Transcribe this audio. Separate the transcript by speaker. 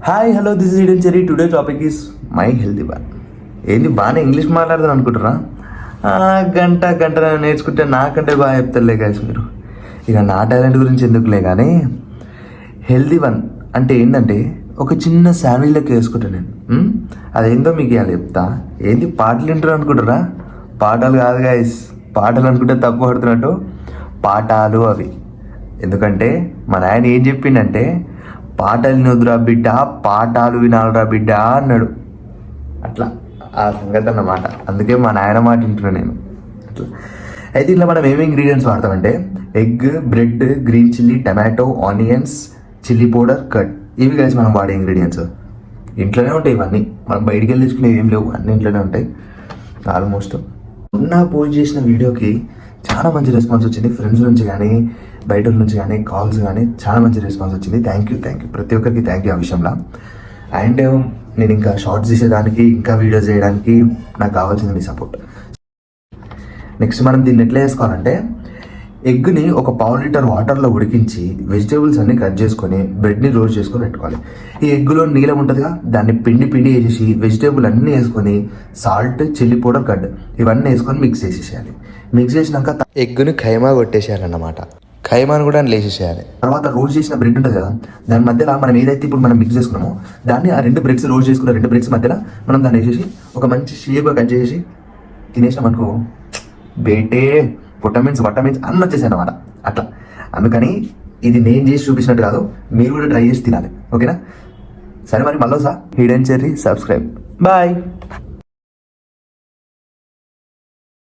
Speaker 1: Hi hello this is hidden cherry. Today topic is my healthy bun. ఏంది బాగానే English మాట్లాడదాం అనుకుంటారా? గంట నేర్చుకుంటే నాకంటే బాగా చెప్తారులే గాయస్ మీరు. ఇక నా టాలెంట్ గురించి ఎందుకులే కానీ, హెల్తీ వన్ అంటే ఏంటంటే ఒక చిన్న శాండ్విచ్ లెక్క వేసుకుంటాను నేను. అదేందో మీకు ఇవాళ చెప్తా. ఏంది పాటలు వింటారు అనుకుంటారా? పాటలు కాదు గాయస్, పాటలు అనుకుంటే తప్పు పడుతున్నట్టు. పాఠాలు అవి. ఎందుకంటే మా నాయన ఏం చెప్పిండంటే, పాటలు వినొద్దురా బిడ్డ, పాఠాలు వినాలరా బిడ్డ అన్నాడు. అట్లా ఆ సంగతి అన్నమాట. అందుకే మా నాయన మాట వింటున్నాను నేను. అట్లా అయితే ఇట్లా మనం ఏమేమి ఇంగ్రీడియంట్స్ వాడతామంటే egg, bread, green chilli, tomato, onions, chilli powder, curd. ఇవి కలిసి మనం వాడే ఇంగ్రీడియంట్స్. ఇంట్లోనే ఉంటాయి ఇవన్నీ, మనం బయటికి వెళ్ళి తెచ్చుకునేవి ఏం లేవు, అన్నీ ఇంట్లోనే ఉంటాయి ఆల్మోస్ట్. మొన్న పోస్ట్ చేసిన వీడియోకి చాలా మంచి రెస్పాన్స్ వచ్చింది. ఫ్రెండ్స్ నుంచి కానీ బయట నుంచి కానీ కాల్స్ కానీ చాలా మంచి రెస్పాన్స్ వచ్చింది. థ్యాంక్ యూ ప్రతి ఒక్కరికి థ్యాంక్ యూ ఆ విషయంలో. అండ్ నేను ఇంకా షార్ట్స్ తీసేదానికి, ఇంకా వీడియోస్ చేయడానికి నాకు కావాల్సింది మీ సపోర్ట్. నెక్స్ట్ మనం దీన్ని ఎట్లా చేసుకోవాలంటే, ఎగ్ని ఒక 1/2 లీటర్ వాటర్లో ఉడికించి వెజిటేబుల్స్ అన్ని కట్ చేసుకొని బ్రెడ్ని రోస్ట్ చేసుకొని పెట్టుకోవాలి. ఈ ఎగ్గులో నీలం ఉంటుందిగా, దాన్ని పిండి వేసేసి వెజిటేబుల్ అన్నీ వేసుకొని సాల్ట్, చిల్లీ పౌడర్, కర్డ్ ఇవన్నీ వేసుకొని మిక్స్ చేసేసేయాలి. మిక్స్ చేసినాక ఎగ్గుని ఖైమా కొట్టేసేయాలన్నమాట. ఖైమాను కూడా లేసేసేయాలి. తర్వాత రోస్ట్ చేసిన బ్రెడ్ ఉంటుంది కదా, దాని మధ్యలో మనం ఏదైతే ఇప్పుడు మనం మిక్స్ చేసుకున్నామో దాన్ని ఆ 2 బ్రెడ్స్ రోస్ట్ చేసుకున్న 2 బ్రెడ్స్ మధ్యలో మనం దాన్ని వేసేసి ఒక మంచి షేప్గా కట్ చేసి తినేసినాం అనుకో, బేటే విటమిన్స్ అన్నీ వచ్చేసాయి అన్నమాట. అట్లా అందుకని ఇది నేను చేసి చూపించినట్టు కాదు, మీరు కూడా ట్రై చేసి తినాలి. ఓకేనా? సరే మరి మళ్ళీ హిడెన్ చెర్రీ సబ్స్క్రైబ్. బాయ్.